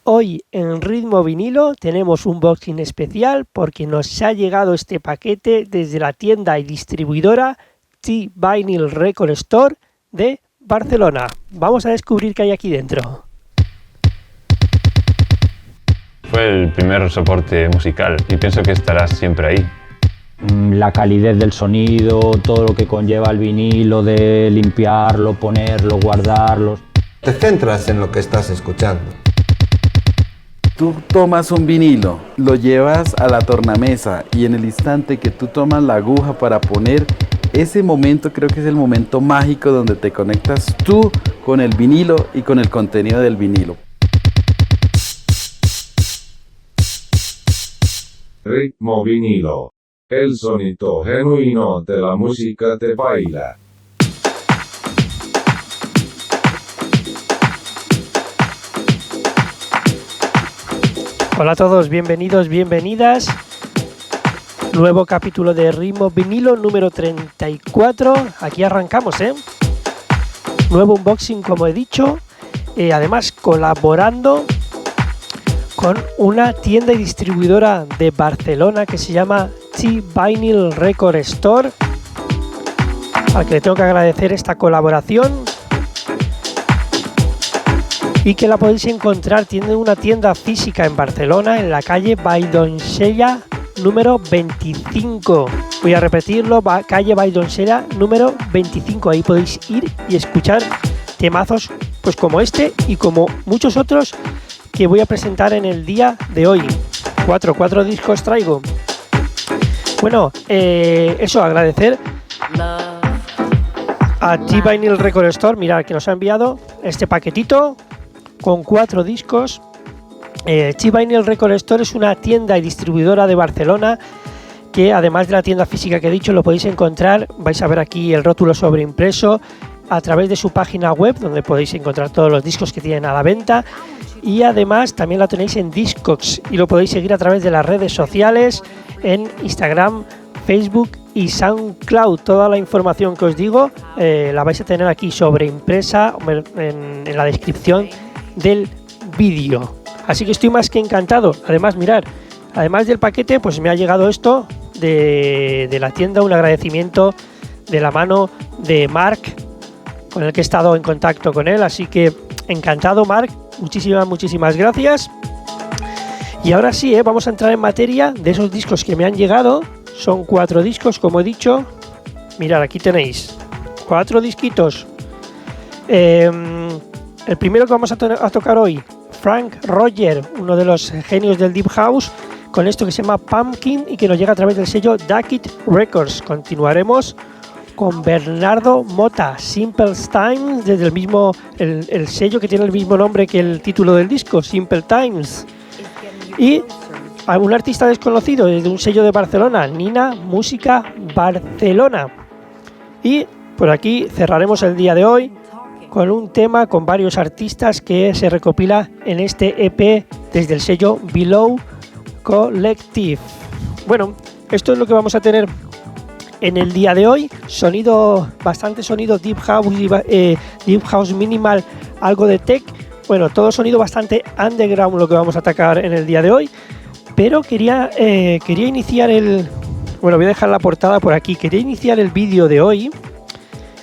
Hoy en Ritmo Vinilo tenemos un unboxing especial porque nos ha llegado este paquete desde la tienda y distribuidora T-Vinyl Record Store de Barcelona. Vamos a descubrir qué hay aquí dentro. Fue el primer soporte musical y pienso que estará siempre ahí. La calidez del sonido, todo lo que conlleva el vinilo, de limpiarlo, ponerlo, guardarlo. Te centras en lo que estás escuchando. Tú tomas un vinilo, lo llevas a la tornamesa y en el instante que tú tomas la aguja para poner, ese momento creo que es el momento mágico donde te conectas tú con el vinilo y con el contenido del vinilo. Ritmo Vinilo, el sonido genuino de la música de baila. Hola a todos, bienvenidos, bienvenidas. Nuevo capítulo de Ritmo Vinilo número 34. Aquí arrancamos, Nuevo unboxing, como he dicho. Además, colaborando con una tienda y distribuidora de Barcelona que se llama T-Vinyl Record Store, al que le tengo que agradecer esta colaboración. Y que la podéis encontrar, tiene una tienda física en Barcelona, en la calle Valldoncella número 25. Voy a repetirlo, calle Valldoncella número 25. Ahí podéis ir y escuchar temazos pues como este y como muchos otros que voy a presentar en el día de hoy. Cuatro discos traigo. Bueno, eso, agradecer a T-Vinyl Record Store, mirad, que nos ha enviado este paquetito con 4 discos. T-Vinyl Record Store es una tienda y distribuidora de Barcelona que, además de la tienda física que he dicho, lo podéis encontrar, vais a ver aquí el rótulo sobreimpreso, a través de su página web, donde podéis encontrar todos los discos que tienen a la venta, y además también la tenéis en Discogs y lo podéis seguir a través de las redes sociales, en Instagram, Facebook y SoundCloud. Toda la información que os digo la vais a tener aquí sobreimpresa en la descripción del vídeo. Así que estoy más que encantado. Además, mirad, además del paquete, pues me ha llegado esto de la tienda, un agradecimiento de la mano de Marc, con el que he estado en contacto con él. Así que encantado, Marc, muchísimas gracias. Y ahora sí, vamos a entrar en materia de esos discos que me han llegado. Son 4 discos, como he dicho. Mirad, aquí tenéis 4 disquitos. El primero que vamos a tocar hoy, Frank Roger, uno de los genios del Deep House, con esto que se llama Pumpkin y que nos llega a través del sello Duckett Records. Continuaremos con Bernardo Mota, Simple Times, desde el mismo el sello que tiene el mismo nombre que el título del disco, Simple Times. Y a un artista desconocido desde un sello de Barcelona, Nina Música Barcelona. Y por aquí cerraremos el día de hoy con un tema con varios artistas que se recopila en este EP desde el sello Below Collective. Bueno, esto es lo que vamos a tener en el día de hoy. Bastante sonido Deep House, Deep House minimal, algo de tech. Bueno, todo sonido bastante underground lo que vamos a atacar en el día de hoy. Pero quería iniciar voy a dejar la portada por aquí. Quería iniciar el vídeo de hoy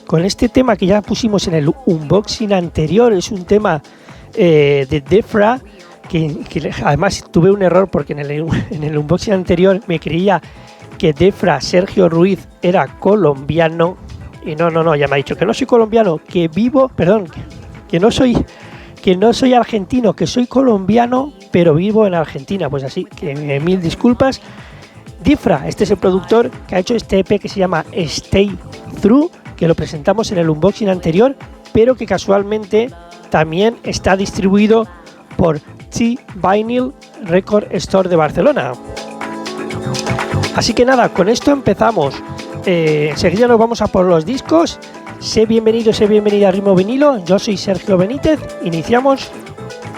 con este tema que ya pusimos en el unboxing anterior. Es un tema de Defra, que además tuve un error porque en el unboxing anterior me creía que Defra, Sergio Ruiz, era colombiano. Y no, ya me ha dicho que no soy colombiano, que no soy argentino, que soy colombiano, pero vivo en Argentina. Pues así, que mil disculpas. Defra, este es el productor que ha hecho este EP que se llama Stay Through, que lo presentamos en el unboxing anterior, pero que casualmente también está distribuido por T-Vinyl Record Store de Barcelona. Así que nada, con esto empezamos. Enseguida nos vamos a por los discos. Sé bienvenida a Ritmo Vinilo. Yo soy Sergio Benítez. Iniciamos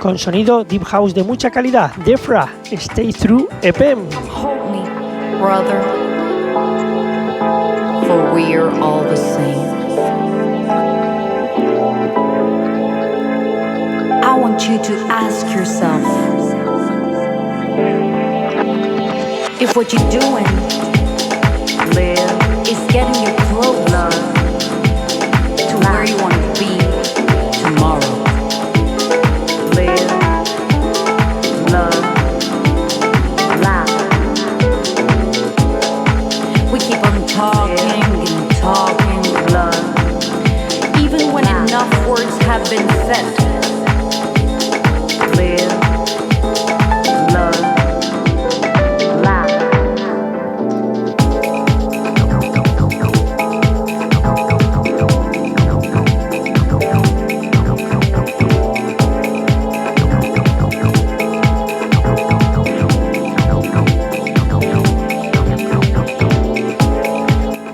con sonido Deep House de mucha calidad. Defra, Stay Through EP. Hold me, brother, for we're all the same. I want want you to ask yourself if what you're doing is getting you closer to where you want to be tomorrow. We keep on talking and talking, even when enough words have been said.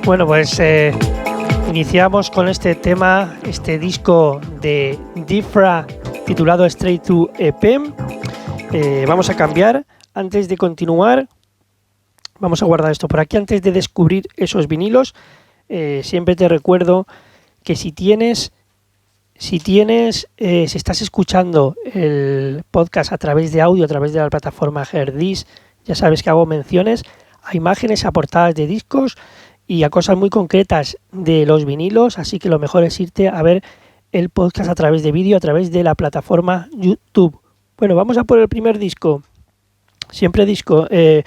Bueno, pues iniciamos con este tema, este disco de Diffra titulado Straight to EP. Vamos a cambiar. Antes de continuar, vamos a guardar esto por aquí. Antes de descubrir esos vinilos, siempre te recuerdo que si estás escuchando el podcast a través de audio, a través de la plataforma Herdis, ya sabes que hago menciones a imágenes, a portadas de discos y a cosas muy concretas de los vinilos, así que lo mejor es irte a ver el podcast a través de vídeo, a través de la plataforma YouTube. Bueno, vamos a por el primer disco. Siempre digo que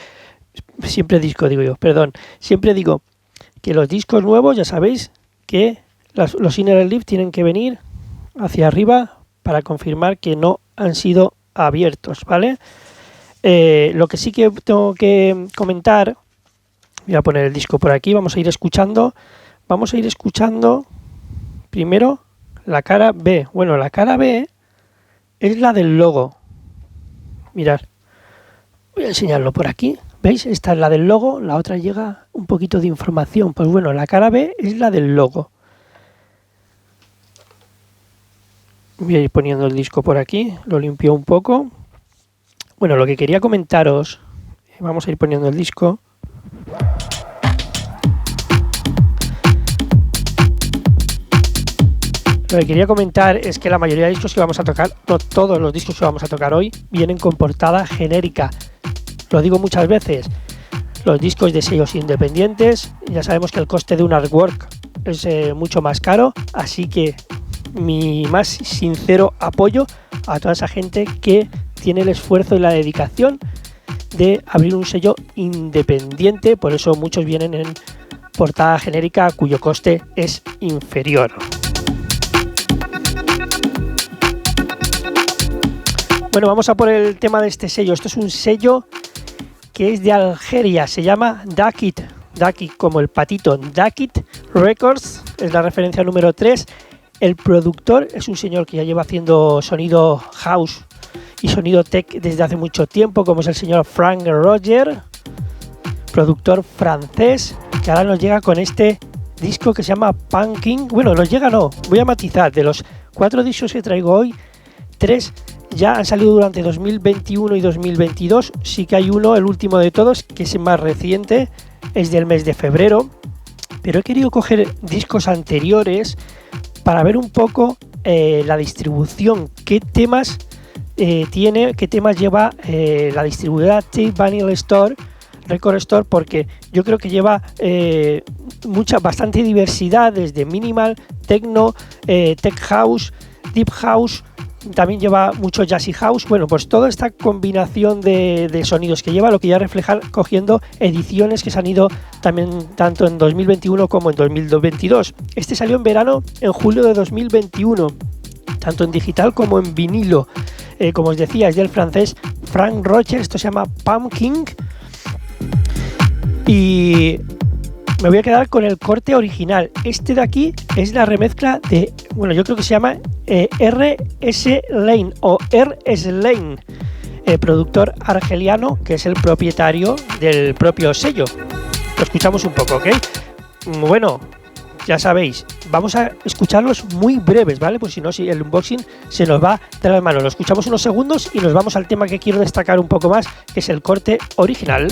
los discos nuevos, ya sabéis que los Inner Leaf tienen que venir hacia arriba para confirmar que no han sido abiertos, ¿vale? Lo que sí que tengo que comentar, voy a poner el disco por aquí, vamos a ir escuchando primero la cara B. Bueno, la cara B es la del logo. Mirad, voy a enseñarlo por aquí. ¿Veis? Esta es la del logo, la otra llega un poquito de información. Pues bueno, la cara B es la del logo. Voy a ir poniendo el disco por aquí, lo limpio un poco. Bueno, lo que quería comentaros, vamos a ir poniendo el disco. Lo que quería comentar es que la mayoría de discos que vamos a tocar, no todos los discos que vamos a tocar hoy, vienen con portada genérica. Lo digo muchas veces, los discos de sellos independientes, ya sabemos que el coste de un artwork es mucho más caro, así que mi más sincero apoyo a toda esa gente que tiene el esfuerzo y la dedicación de abrir un sello independiente, por eso muchos vienen en portada genérica cuyo coste es inferior. Bueno, vamos a por el tema de este sello. Esto es un sello que es de Algeria, se llama Dakit como el patito, Dakit Records, es la referencia número 3. El productor es un señor que ya lleva haciendo sonido house y sonido tech desde hace mucho tiempo, como es el señor Frank Roger, productor francés, que ahora nos llega con este disco que se llama Punking. Bueno, nos llega no, voy a matizar, de los 4 discos que traigo hoy, 3 ya han salido durante 2021 y 2022, sí que hay uno, el último de todos, que es el más reciente, es del mes de febrero, pero he querido coger discos anteriores para ver un poco la distribución, qué temas tiene, qué temas lleva la distribuidora Tape Vinyl Store, Record Store, porque yo creo que lleva bastante diversidad, desde minimal, techno, tech house, deep house, también lleva mucho jazzy house. Bueno, pues toda esta combinación de sonidos que lleva, lo que ya refleja cogiendo ediciones que se han ido también tanto en 2021 como en 2022. Este salió en verano, en julio de 2021, tanto en digital como en vinilo. Como os decía, es del francés Frank Rocher, esto se llama Pumpkin. Y me voy a quedar con el corte original. Este de aquí es la remezcla de, bueno, yo creo que se llama R.S. Lane o R.S. Lane, productor argeliano que es el propietario del propio sello. Lo escuchamos un poco, ¿ok? Bueno, ya sabéis, vamos a escucharlos muy breves, ¿vale? Pues si no, el unboxing se nos va de las manos. Lo escuchamos unos segundos y nos vamos al tema que quiero destacar un poco más, que es el corte original.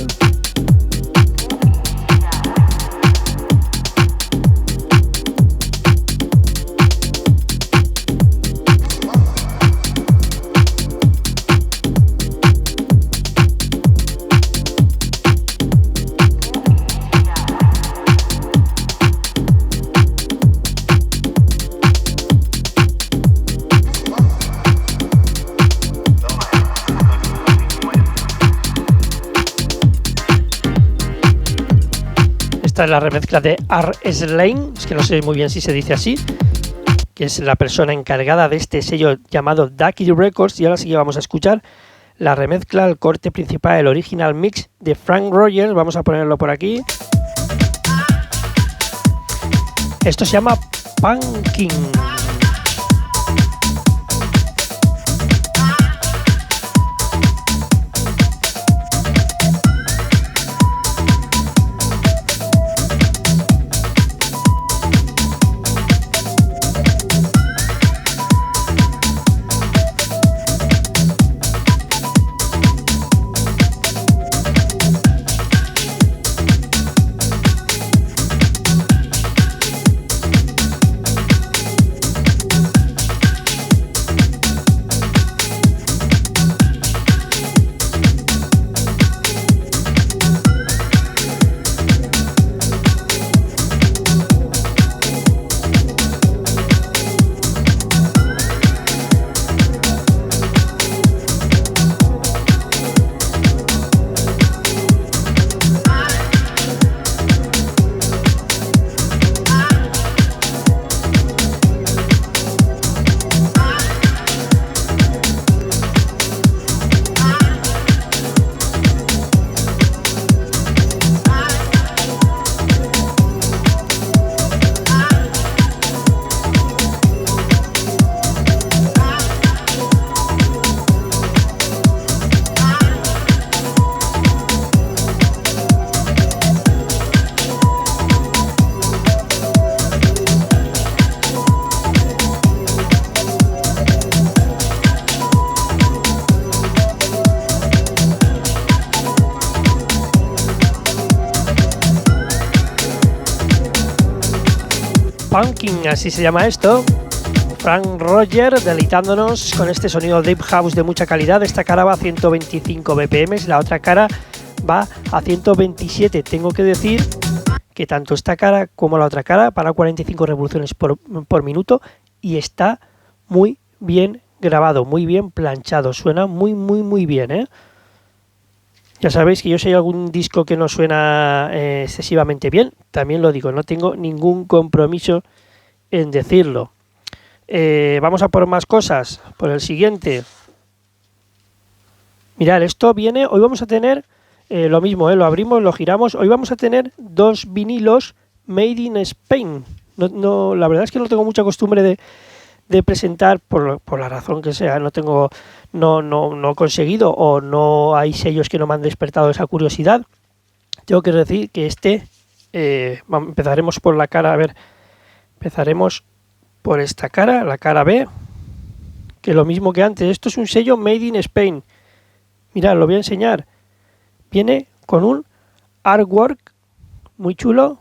Esta es la remezcla de R. Slane, es que no sé muy bien si se dice así, que es la persona encargada de este sello llamado Ducky Records. Y ahora sí que vamos a escuchar la remezcla, el corte principal, el original mix de Frank Rogers. Vamos a ponerlo por aquí. Esto se llama Pumpkin. Pumpkin, así se llama esto. Frank Rogers deleitándonos con este sonido deep house de mucha calidad. Esta cara va a 125 BPM, la otra cara va a 127. Tengo que decir que tanto esta cara como la otra cara van a 45 revoluciones por minuto y está muy bien grabado, muy bien planchado. Suena muy bien, ¿eh? Ya sabéis que yo si hay algún disco que no suena excesivamente bien, también lo digo, no tengo ningún compromiso en decirlo. Vamos a por más cosas, por el siguiente. Mirad, esto viene, hoy vamos a tener lo mismo, lo abrimos, lo giramos, hoy vamos a tener 2 vinilos Made in Spain. No, la verdad es que no tengo mucha costumbre de presentar, por la razón que sea, no he conseguido o no hay sellos que no me han despertado esa curiosidad. Tengo que decir que empezaremos por la cara, empezaremos por esta cara, la cara B, que lo mismo que antes, esto es un sello Made in Spain. Mirad, lo voy a enseñar. Viene con un artwork muy chulo,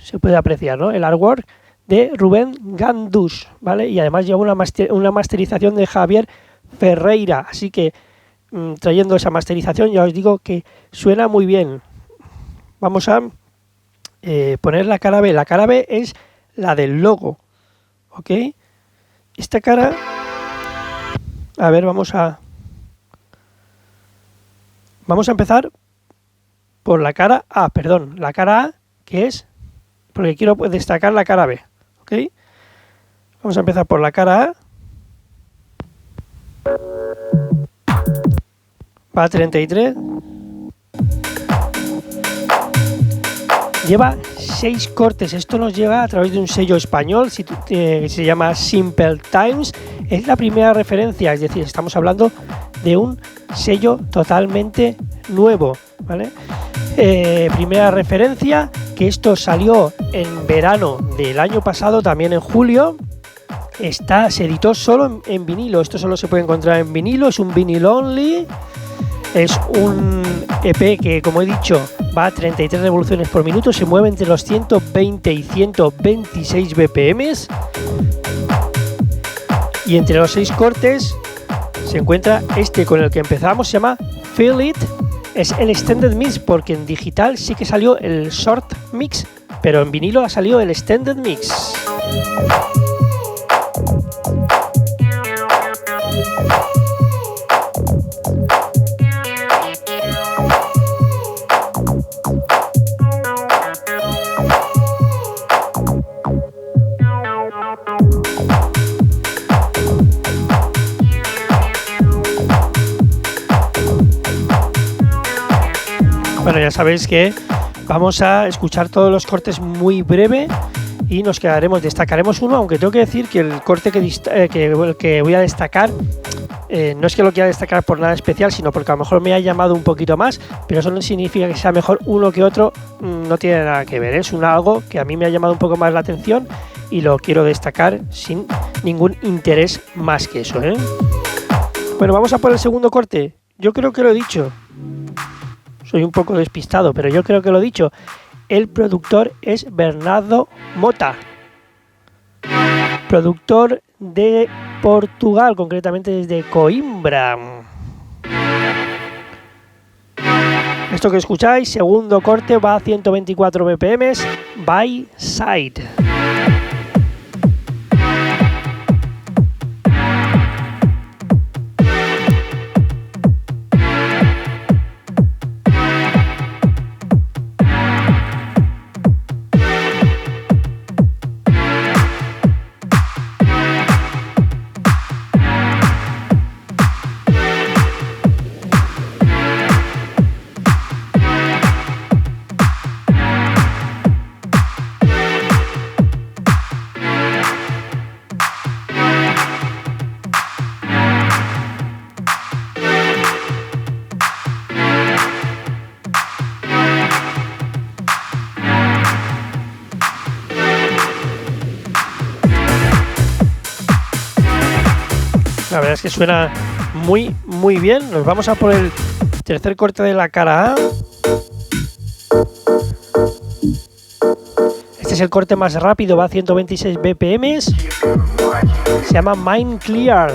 se puede apreciar, ¿no? El artwork de Rubén Gandús, ¿vale? Y además lleva una masterización de Javier Ferreira, así que trayendo esa masterización ya os digo que suena muy bien. Vamos a poner la cara B. La cara B es la del logo, ¿ok? Esta cara, a ver, vamos a empezar por la cara A, la cara A, que es, porque quiero destacar la cara B, ¿ok? Vamos a empezar por la cara A. Va a 33. Lleva 6 cortes. Esto nos llega a través de un sello español, se llama Simple Times. Es la primera referencia, es decir, estamos hablando de un sello totalmente nuevo, ¿vale? Primera referencia, que esto salió en verano del año pasado, también en julio. Se editó solo en vinilo, esto solo se puede encontrar en vinilo, es un vinyl only, es un EP que, como he dicho, va a 33 revoluciones por minuto, se mueve entre los 120 y 126 BPMs y entre los 6 cortes se encuentra este con el que empezamos, se llama Feel It, es el Extended Mix, porque en digital sí que salió el Short Mix, pero en vinilo ha salido el Extended Mix. Bueno, ya sabéis que vamos a escuchar todos los cortes muy breve y destacaremos uno, aunque tengo que decir que el corte que voy a destacar no es que lo quiera destacar por nada especial, sino porque a lo mejor me ha llamado un poquito más, pero eso no significa que sea mejor uno que otro, no tiene nada que ver, es algo que a mí me ha llamado un poco más la atención y lo quiero destacar sin ningún interés más que eso, ¿eh? Bueno, vamos a por el segundo corte. Yo creo que lo he dicho. Soy un poco despistado, pero yo creo que lo he dicho. El productor es Bernardo Mota. Productor de Portugal, concretamente desde Coimbra. Esto que escucháis, segundo corte, va a 124 BPM, by side. La verdad es que suena muy bien. Nos vamos a por el tercer corte de la cara A. Este es el corte más rápido, va a 126 BPM. Se llama Mind Clear.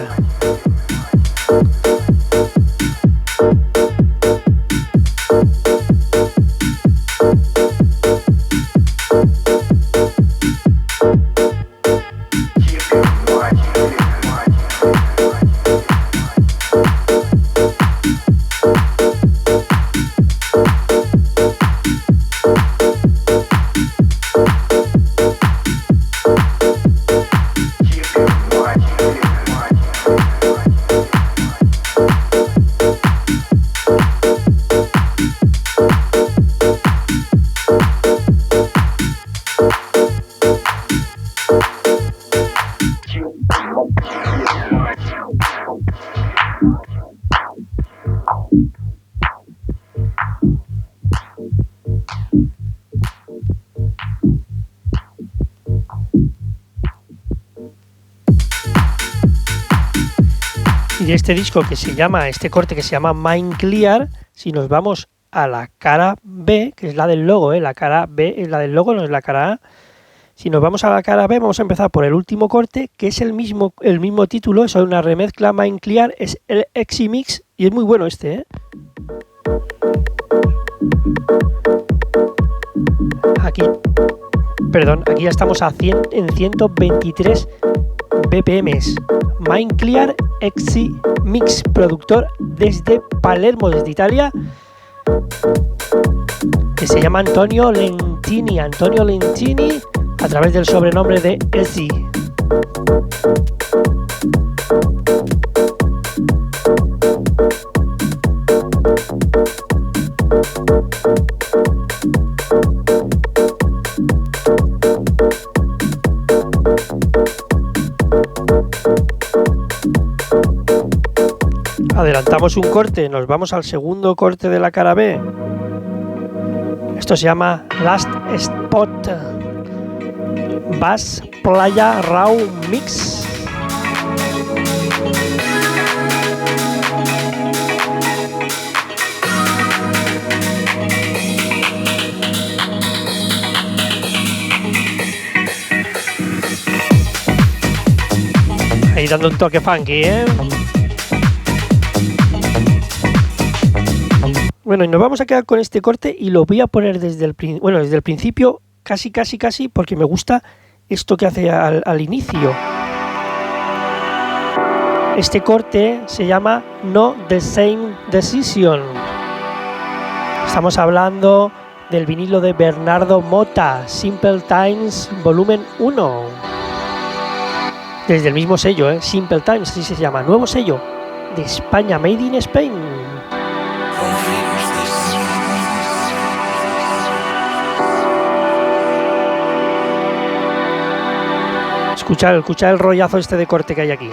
Y de este disco este corte que se llama Mind Clear, si nos vamos a la cara B, que es la del logo, la cara B es la del logo, no es la cara A. Si nos vamos a la cara B, vamos a empezar por el último corte, que es el mismo título, es una remezcla. Mind Clear, es el Exi Mix y es muy bueno este, ¿eh? Aquí ya estamos en 123 BPM. Mind Clear Exi Mix, productor desde Palermo, desde Italia, que se llama Antonio Lentini, a través del sobrenombre de Exi. Adelantamos un corte, nos vamos al segundo corte de la cara B. Esto se llama Last Spot Bass Playa Raw Mix. Ahí dando un toque funky, ¿eh? Bueno, y nos vamos a quedar con este corte y lo voy a poner desde el principio, casi, porque me gusta esto que hace al inicio. Este corte se llama No the Same Decision. Estamos hablando del vinilo de Bernardo Mota, Simple Times Volumen 1. Desde el mismo sello, Simple Times, así se llama, nuevo sello de España, Made in Spain. Escuchad el rollazo este de corte que hay aquí.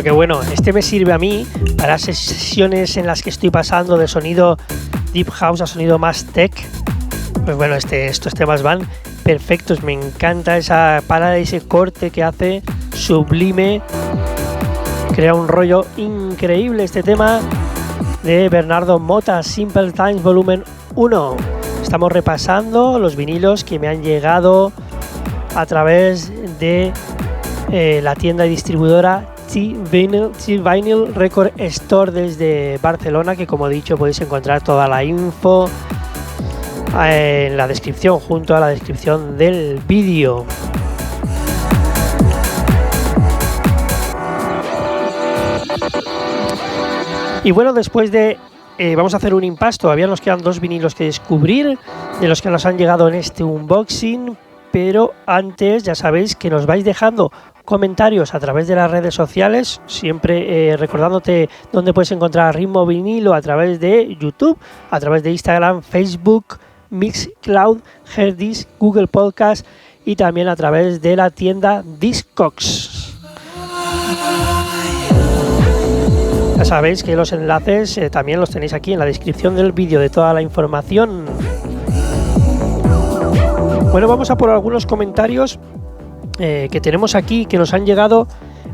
Qué bueno. Este me sirve a mí para sesiones en las que estoy pasando de sonido deep house a sonido más tech. Pues bueno, estos temas van perfectos. Me encanta esa parada, ese corte que hace sublime. Crea un rollo increíble este tema de Bernardo Mota, Simple Times Volumen 1. Estamos repasando los vinilos que me han llegado a través de la tienda y distribuidora T-Vinyl Record Store desde Barcelona, que como he dicho podéis encontrar toda la info en la descripción, junto a la descripción del vídeo. Y bueno, después de vamos a hacer un impasse. Todavía nos quedan 2 vinilos que descubrir, de los que nos han llegado en este unboxing, pero antes ya sabéis que nos vais dejando comentarios a través de las redes sociales, siempre recordándote dónde puedes encontrar Ritmo Vinilo, a través de YouTube, a través de Instagram, Facebook, Mixcloud, Heardis, Google Podcast y también a través de la tienda Discogs. Ya sabéis que los enlaces también los tenéis aquí en la descripción del vídeo de toda la información. Bueno, vamos a por algunos comentarios que tenemos aquí, que nos han llegado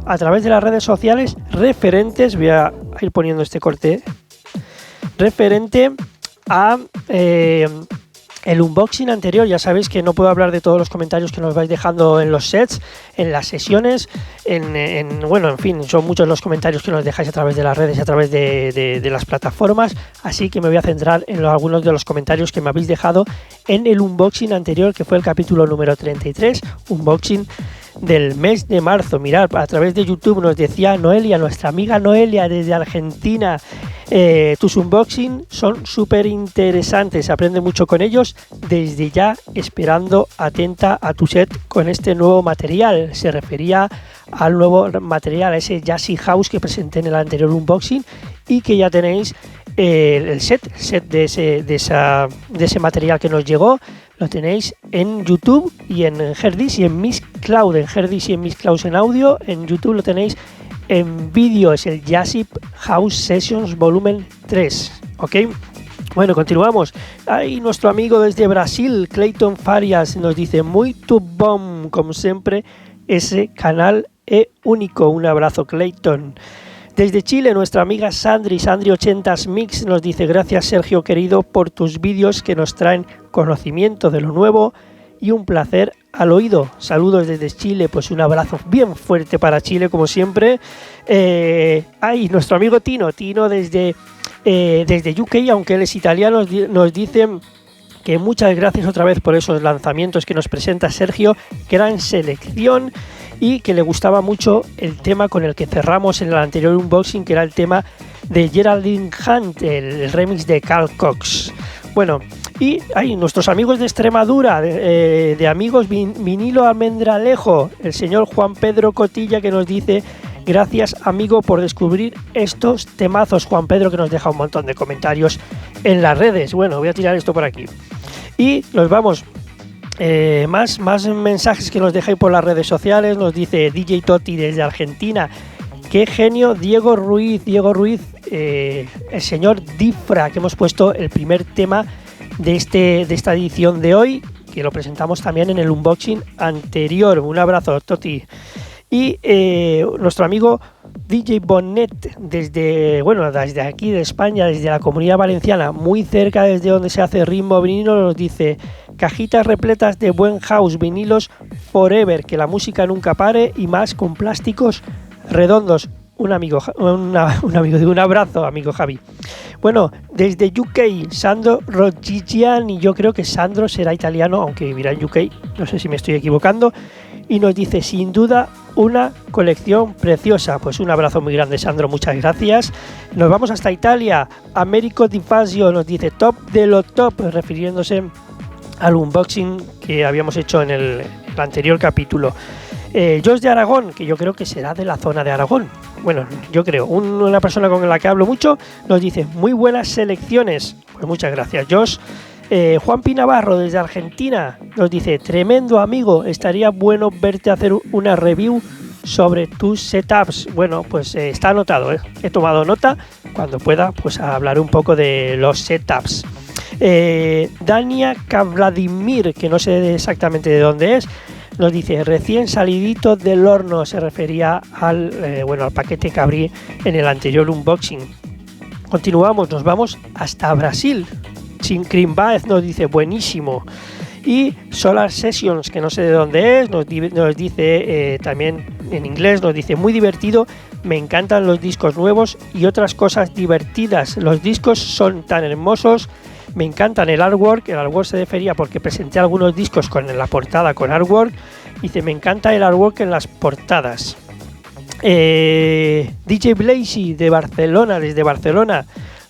a través de las redes sociales referentes, voy a ir poniendo este corte, referente a el unboxing anterior. Ya sabéis que no puedo hablar de todos los comentarios que nos vais dejando en los sets, en las sesiones, bueno, en fin, son muchos los comentarios que nos dejáis a través de las redes, a través de las plataformas, así que me voy a centrar en algunos de los comentarios que me habéis dejado en el unboxing anterior, que fue el capítulo número 33, unboxing del mes de marzo. Mirad, a través de YouTube nos decía Noelia, nuestra amiga Noelia desde Argentina, tus unboxing son súper interesantes, aprende mucho con ellos, desde ya esperando atenta a tu set con este nuevo material. Se refería al nuevo material, a ese Jazzy House que presenté en el anterior unboxing y que ya tenéis el set de ese material que nos llegó. Lo tenéis en YouTube y en Heardis y en Mixcloud, en Heardis y en Mixcloud en audio. En YouTube lo tenéis en vídeo, es el Jazzy House Sessions Volumen 3, ¿ok? Bueno, continuamos. Ahí nuestro amigo desde Brasil, Clayton Farias, nos dice: muito bom, como siempre, ese canal es único. Un abrazo, Clayton. Desde Chile, nuestra amiga Sandri80s Mix nos dice: gracias, Sergio querido, por tus vídeos que nos traen conocimiento de lo nuevo y un placer al oído. Saludos desde Chile. Pues un abrazo bien fuerte para Chile, como siempre. Nuestro amigo Tino desde Desde UK, aunque él es italiano, nos dicen que muchas gracias otra vez por esos lanzamientos que nos presenta Sergio, gran selección, y que le gustaba mucho el tema con el que cerramos en el anterior unboxing, que era el tema de Geraldine Hunt, el remix de Carl Cox. Bueno, y nuestros amigos de Extremadura, de amigos vinilo almendralejo, el señor Juan Pedro Cotilla, que nos dice: gracias, amigo, por descubrir estos temazos. Juan Pedro, que nos deja un montón de comentarios en las redes. Bueno, voy a tirar esto por aquí. Y nos vamos. Más mensajes que nos dejáis por las redes sociales. Nos dice DJ Toti desde Argentina: qué genio Diego Ruiz, el señor Difra, que hemos puesto el primer tema de esta edición de hoy, que lo presentamos también en el unboxing anterior. Un abrazo, Toti. Y nuestro amigo DJ Bonnet, desde aquí de España, desde la Comunidad Valenciana, muy cerca desde donde se hace Ritmo Vinilo, nos dice: cajitas repletas de buen house, vinilos forever, que la música nunca pare, y más con plásticos redondos. Un abrazo, amigo Javi. Bueno, desde UK, Sandro Rogigiani, yo creo que Sandro será italiano, aunque vivirá en UK, no sé si me estoy equivocando, y nos dice: sin duda una colección preciosa. Pues un abrazo muy grande, Sandro, muchas gracias. Nos vamos hasta Italia. Américo Di Fazio nos dice: top de lo top, refiriéndose al unboxing que habíamos hecho en el anterior capítulo. Jos de Aragón, que yo creo que será de la zona de Aragón. Bueno, yo creo, una persona con la que hablo mucho, nos dice: muy buenas selecciones. Pues muchas gracias, Jos. Juan Pinavarro desde Argentina nos dice: tremendo, amigo, estaría bueno verte hacer una review sobre tus setups. Bueno, pues está anotado, he tomado nota. Cuando pueda, pues hablaré un poco de los setups. Dania Kavladimir, que no sé exactamente de dónde es, nos dice: recién salidito del horno. Se refería al paquete que abrí en el anterior unboxing. Continuamos, nos vamos hasta Brasil. Sin Cream Bath nos dice: buenísimo. Y Solar Sessions, que no sé de dónde es, nos dice también en inglés, nos dice: muy divertido, me encantan los discos nuevos y otras cosas divertidas. Los discos son tan hermosos, me encantan el artwork se refería porque presenté algunos discos con la portada con artwork. Dice: me encanta el artwork en las portadas. DJ Blazy de Barcelona, desde Barcelona,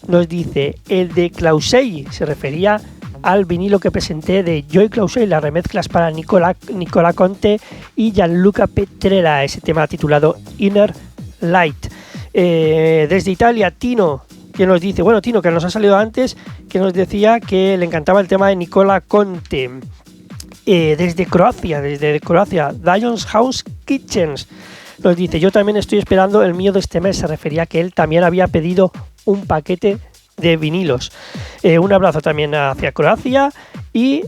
nos dice: el de Clausey, se refería al vinilo que presenté de Joy Clausey, las remezclas para Nicola Conte y Gianluca Petrella, ese tema titulado Inner Light. Desde Italia, Tino, que nos dice, Tino, que nos ha salido antes, que nos decía que le encantaba el tema de Nicola Conte. Desde Croacia, Dion's House Kitchens, nos dice: yo también estoy esperando el mío de este mes. Se refería a que él también había pedido un paquete de vinilos. Un abrazo también hacia Croacia. Y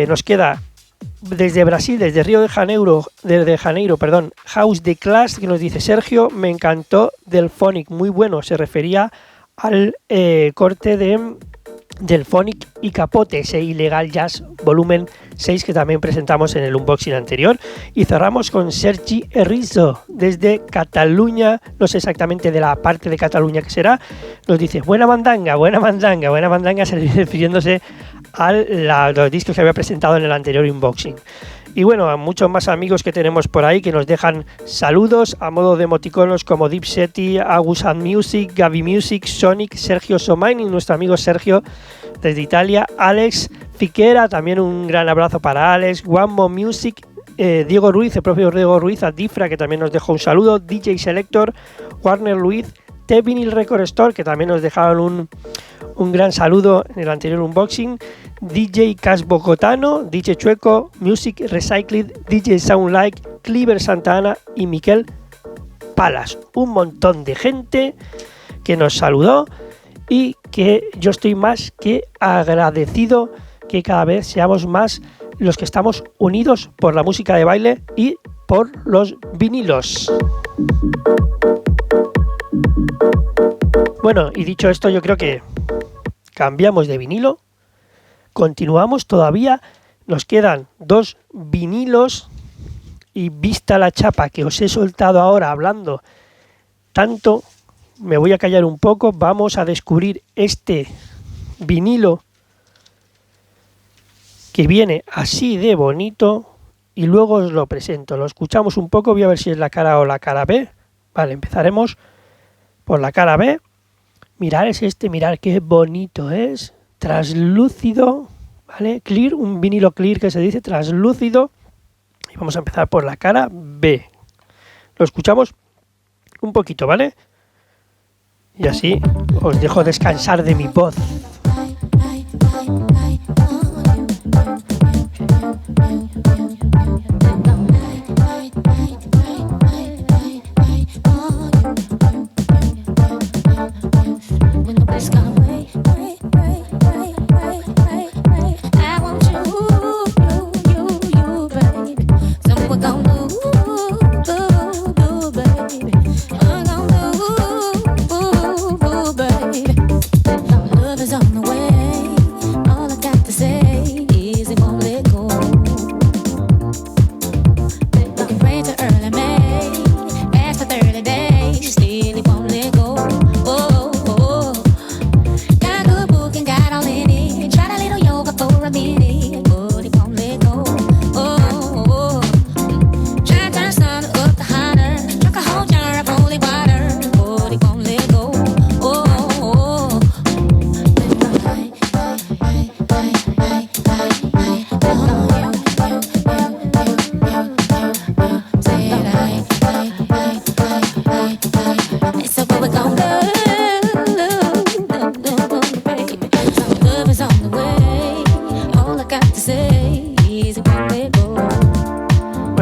nos queda desde Brasil, desde Río de Janeiro, House de Class, que nos dice: Sergio, me encantó del Phonic, muy bueno. Se refería al corte del Phonic y Capote, ese Ilegal Jazz volumen 6 que también presentamos en el unboxing anterior. Y cerramos con Sergi Errizo desde Cataluña, no sé exactamente de la parte de Cataluña que será. Nos dice: buena mandanga, refiriéndose a los discos que había presentado en el anterior unboxing. Y bueno, a muchos más amigos que tenemos por ahí que nos dejan saludos a modo de emoticonos, como Deep Seti, Agus and Music, Gaby Music, Sonic, Sergio Somaini, nuestro amigo Sergio desde Italia, Alex Fiquera, también un gran abrazo para Alex, One More Music, Diego Ruiz, el propio Diego Ruiz, a Difra, que también nos dejó un saludo, DJ Selector, Warner Luiz, T-Vinyl Record Store, que también nos dejaron un gran saludo en el anterior unboxing, DJ Cas Bogotano, DJ Chueco, Music Recycled, DJ Soundlike, Cliver Santana y Miquel Palas. Un montón de gente que nos saludó y que yo estoy más que agradecido que cada vez seamos más los que estamos unidos por la música de baile y por los vinilos. Bueno, y dicho esto, yo creo que cambiamos de vinilo, continuamos todavía, nos quedan 2 vinilos y vista la chapa que os he soltado ahora hablando tanto me voy a callar un poco, vamos a descubrir este vinilo que viene así de bonito y luego os lo presento. Lo escuchamos un poco, voy a ver si es la cara A o la cara B. Vale, empezaremos por la cara B. Mirad, es este, mirad qué bonito es, translúcido, ¿vale? Clear, un vinilo clear que se dice, translúcido. Y vamos a empezar por la cara B. Lo escuchamos un poquito, ¿vale? Y así os dejo descansar de mi voz.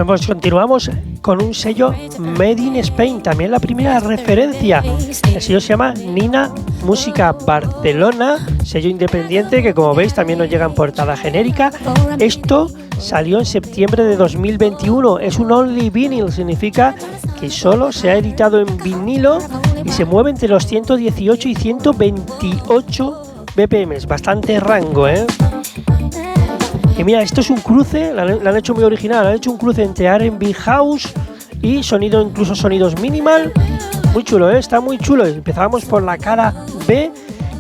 Pues continuamos con un sello Made in Spain, también la primera referencia. El sello se llama Nina Música Barcelona, sello independiente que, como veis, también nos llega en portada genérica. Esto salió en septiembre de 2021, es un only vinyl, significa que solo se ha editado en vinilo y se mueve entre los 118 y 128 BPM, bastante rango, ¿eh? Y mira, esto es un cruce, lo han hecho muy original, han hecho un cruce entre R&B House y sonido, incluso sonidos minimal. Muy chulo, ¿eh? Está muy chulo. Empezábamos por la cara B,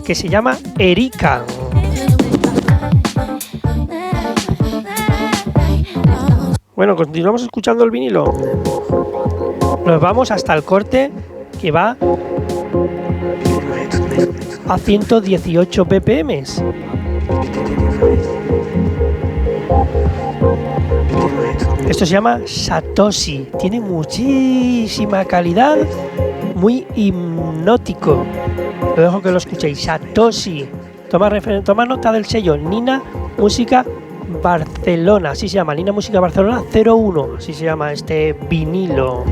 que se llama Erika. Bueno, continuamos escuchando el vinilo. Nos vamos hasta el corte que va a 118 BPM. Esto se llama Satoshi, tiene muchísima calidad, muy hipnótico. Lo dejo que lo escuchéis. Satoshi, toma nota del sello Nina Música Barcelona, así se llama, Nina Música Barcelona 01, así se llama este vinilo.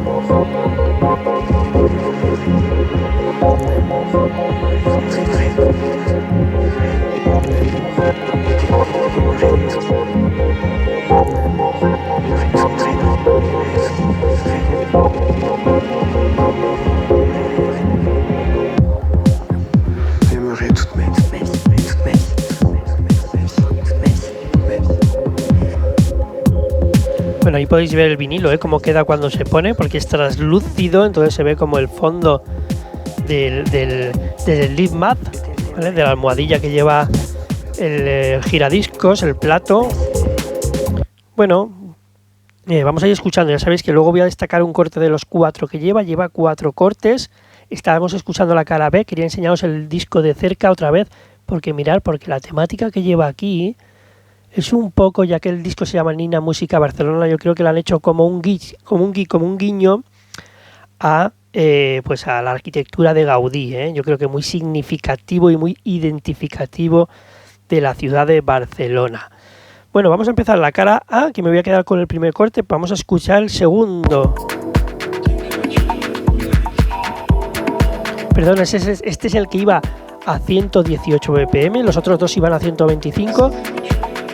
Bueno, ahí podéis ver el vinilo, cómo queda cuando se pone, porque es translúcido, entonces se ve como el fondo del lead mat, ¿vale? De la almohadilla que lleva el giradiscos, el plato. Bueno, vamos a ir escuchando. Ya sabéis que luego voy a destacar un corte de los 4 que lleva 4 cortes. Estábamos escuchando la cara B, quería enseñaros el disco de cerca otra vez, porque mirad, porque la temática que lleva aquí es un poco, ya que el disco se llama Nina Música Barcelona, yo creo que lo han hecho como un guiño a pues a la arquitectura de Gaudí, yo creo que muy significativo y muy identificativo de la ciudad de Barcelona. Bueno, vamos a empezar la cara A, que me voy a quedar con el primer corte, vamos a escuchar el segundo. Perdón, este es el que iba a 118 BPM, los otros dos iban a 125.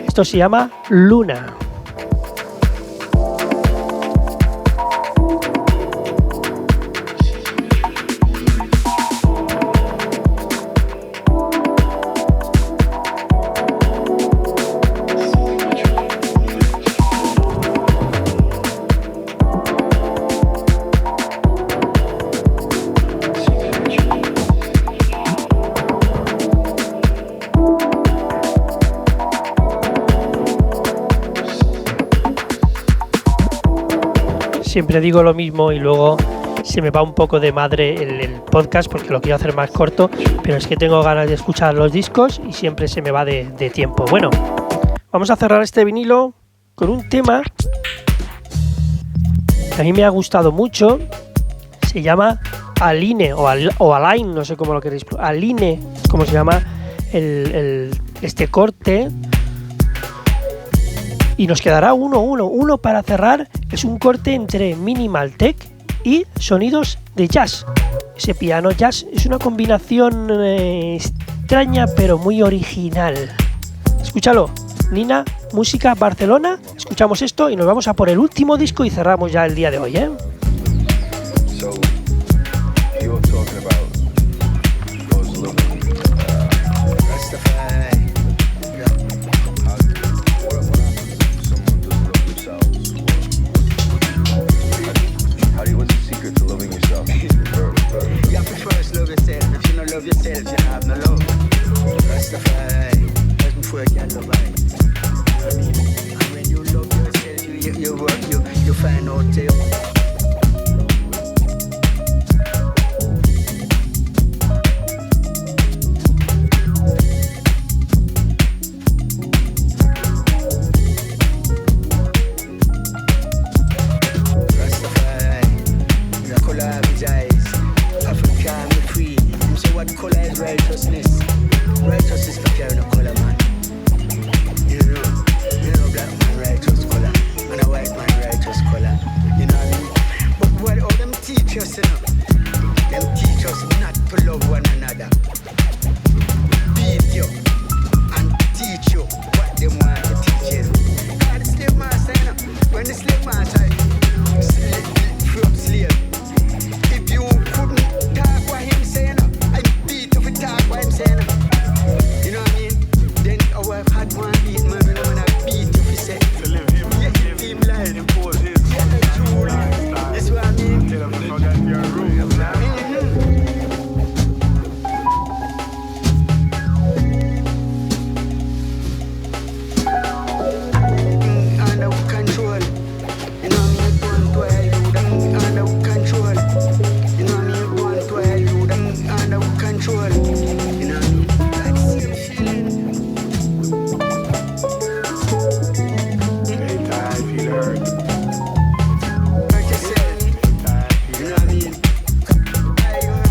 Esto se llama Luna. siempre digo lo mismo y luego se me va un poco de madre el podcast porque lo quiero hacer más corto, pero es que tengo ganas de escuchar los discos y siempre se me va de tiempo. Bueno, vamos a cerrar este vinilo con un tema que a mí me ha gustado mucho. Se llama Aline o Aline, no sé cómo lo queréis. Aline, como se llama este corte. Y nos quedará uno para cerrar. Es un corte entre minimal tech y sonidos de jazz. Ese piano jazz es una combinación extraña pero muy original. Escúchalo. Nina, Música Barcelona. Escuchamos esto y nos vamos a por el último disco y cerramos ya el día de hoy, ¿eh?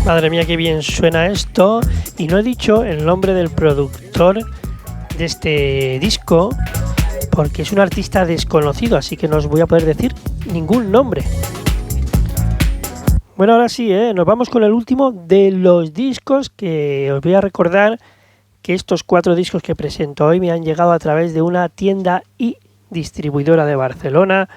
Madre mía, qué bien suena esto. Y no he dicho el nombre del productor de este disco porque es un artista desconocido, así que no os voy a poder decir ningún nombre. Bueno, ahora sí, nos vamos con el último de los discos, que os voy a recordar que estos 4 discos que presento hoy me han llegado a través de una tienda y distribuidora de Barcelona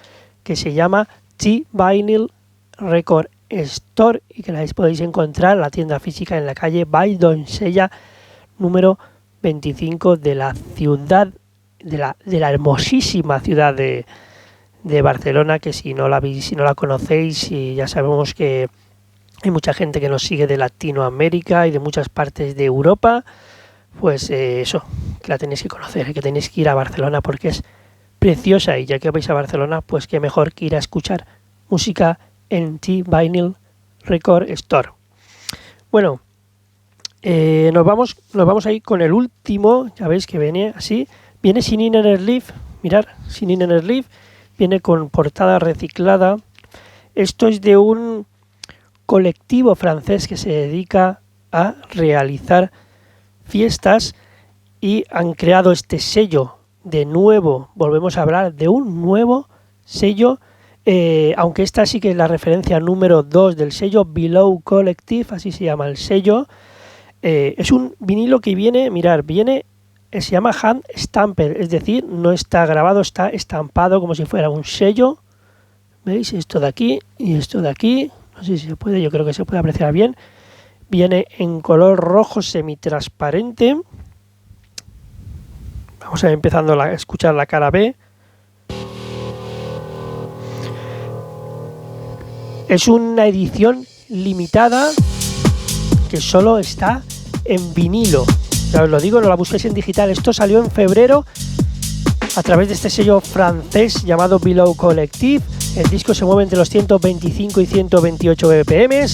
que se llama T-Vinyl Record Store y que la podéis encontrar en la tienda física en la calle Vall d'Oncella número 25 de la ciudad de la hermosísima ciudad de Barcelona, que si no la conocéis, y ya sabemos que hay mucha gente que nos sigue de Latinoamérica y de muchas partes de Europa, pues eso, que la tenéis que conocer, que tenéis que ir a Barcelona porque es preciosa, y ya que vais a Barcelona, pues qué mejor que ir a escuchar música en T-Vinyl Record Store. Bueno, nos vamos a ir con el último. Ya veis que viene así, viene sin inner sleeve, mirad, sin inner sleeve, viene con portada reciclada. Esto es de un colectivo francés que se dedica a realizar fiestas y han creado este sello de nuevo. Volvemos a hablar de un nuevo sello. Aunque esta sí que es la referencia número 2 del sello Below Collective, así se llama el sello. Es un vinilo que viene, mirad, se llama hand stamped, es decir, no está grabado, está estampado como si fuera un sello. ¿Veis? Esto de aquí y esto de aquí, no sé si se puede, yo creo que se puede apreciar bien. Viene en color rojo semitransparente. Vamos a ir empezando a escuchar la cara B. Es una edición limitada que solo está en vinilo. Ya os lo digo, no la busquéis en digital. Esto salió en febrero a través de este sello francés llamado Below Collective. El disco se mueve entre los 125 y 128 BPM.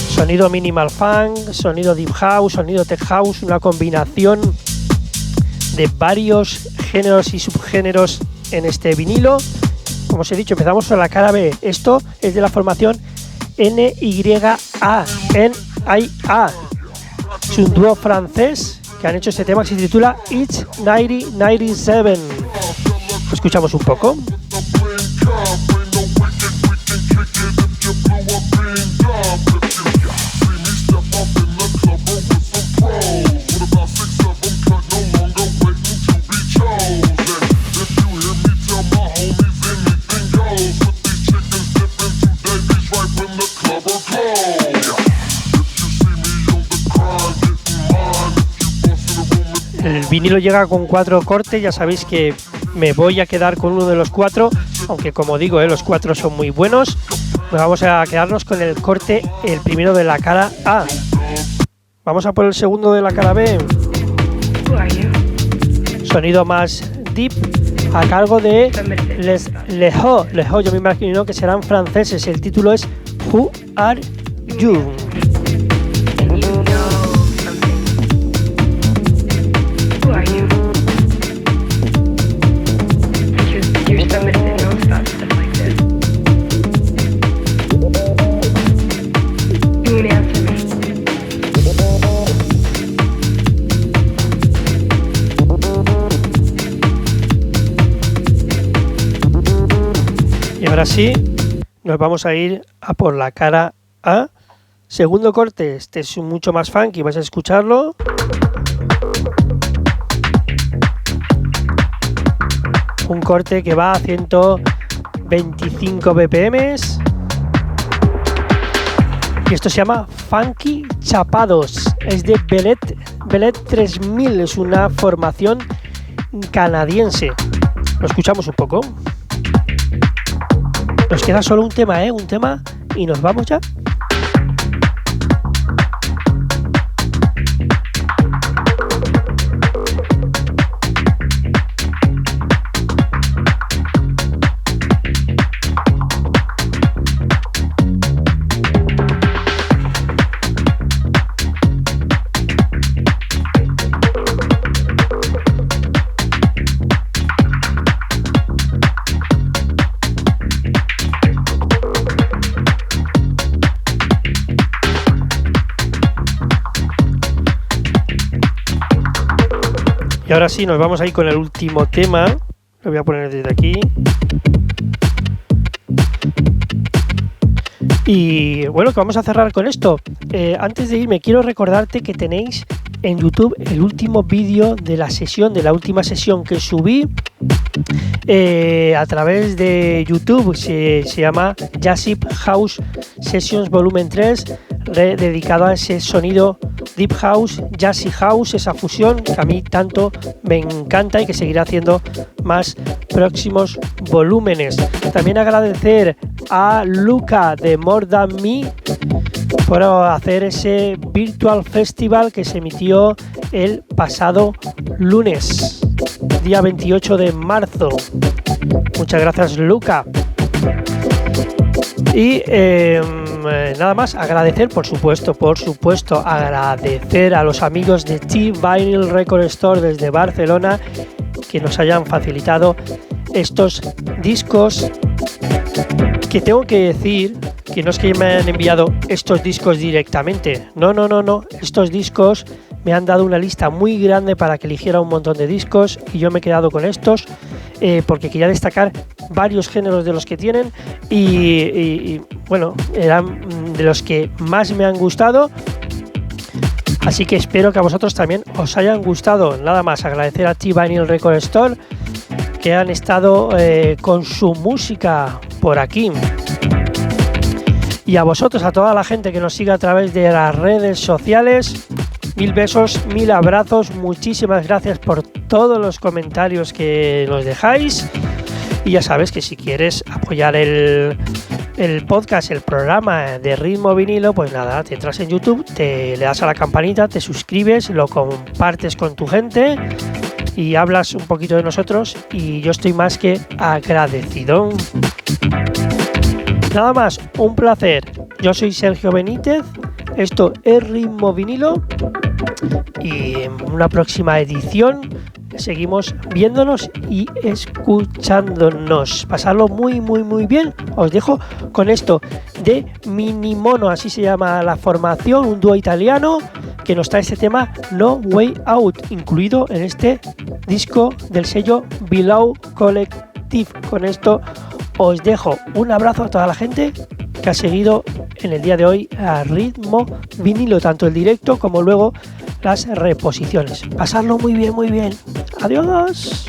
Sonido minimal funk, sonido deep house, sonido tech house, una combinación de varios géneros y subgéneros en este vinilo. Como os he dicho, empezamos con la cara B. Esto es de la formación NYA. Es un dúo francés que han hecho este tema que se titula It's 1997. Lo escuchamos un poco. El vinilo llega con 4 cortes, ya sabéis que me voy a quedar con uno de los 4, aunque como digo, los 4 son muy buenos. Vamos a quedarnos con el corte, el primero de la cara A. Vamos a por el segundo de la cara B. Sonido más deep, a cargo de Leho. Yo me imagino que serán franceses. El título es Who Are You? Y ahora sí, nos vamos a ir a por la cara A. Segundo corte, este es mucho más funky, vais a escucharlo. Un corte que va a 125 BPM. Y esto se llama Funky Chapados. Es de Bellet 3000, es una formación canadiense. Lo escuchamos un poco. Nos queda solo un tema, un tema y nos vamos ya. Y ahora sí, nos vamos a ir con el último tema. Lo voy a poner desde aquí. Y bueno, que vamos a cerrar con esto. Antes de irme, quiero recordarte que tenéis en YouTube el último vídeo de la sesión, de la última sesión que subí a través de YouTube. Se llama Jazzip House Sessions Volumen 3, dedicado a ese sonido Deep House, Jazzy House, esa fusión que a mí tanto me encanta y que seguirá haciendo más próximos volúmenes. También agradecer a Luca de More Than Me por hacer ese Virtual Festival que se emitió el pasado lunes, día 28 de marzo. Muchas gracias, Luca. Y nada más, agradecer, por supuesto, agradecer a los amigos de T-Vinyl Record Store desde Barcelona que nos hayan facilitado estos discos, que tengo que decir que no es que me hayan enviado estos discos directamente, no, estos discos me han dado una lista muy grande para que eligiera un montón de discos y yo me he quedado con estos porque quería destacar varios géneros de los que tienen y bueno, eran de los que más me han gustado, así que espero que a vosotros también os hayan gustado. Nada más, agradecer a T-Vinyl Record Store que han estado con su música por aquí. Y a vosotros, a toda la gente que nos sigue a través de las redes sociales, mil besos, mil abrazos, muchísimas gracias por todos los comentarios que nos dejáis. Y ya sabes que si quieres apoyar el podcast, el programa de Ritmo Vinilo, pues nada, te entras en YouTube, le das a la campanita, te suscribes, lo compartes con tu gente y hablas un poquito de nosotros y yo estoy más que agradecido. Nada más, un placer. Yo soy Sergio Benítez, esto es Ritmo Vinilo y en una próxima edición seguimos viéndonos y escuchándonos. Pasarlo muy bien. Os dejo con esto de Minimono, así se llama la formación, un dúo italiano que nos trae este tema No Way Out, incluido en este disco del sello Below Collective. Con esto os dejo un abrazo a toda la gente que ha seguido en el día de hoy a Ritmo Vinilo, tanto el directo como luego las reposiciones. Pasadlo muy bien. Adiós.